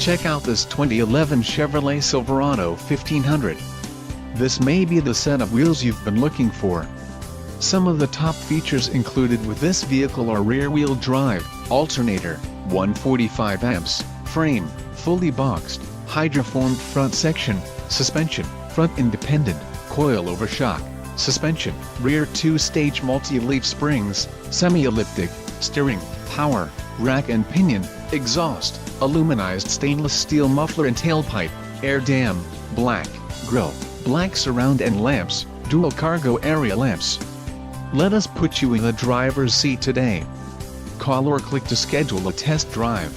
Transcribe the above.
Check out this 2011 Chevrolet Silverado 1500. This may be the set of wheels you've been looking for. Some of the top features included with this vehicle are rear-wheel drive, alternator, 145 amps, frame, fully boxed, hydroformed front section, suspension, front independent, coil-over shock, suspension, rear 2-stage multi-leaf springs, semi-elliptic, steering, power, rack and pinion, exhaust, aluminized stainless steel muffler and tailpipe, air dam, black, grille, black surround and lamps, dual cargo area lamps. Let us put you in the driver's seat today. Call or click to schedule a test drive.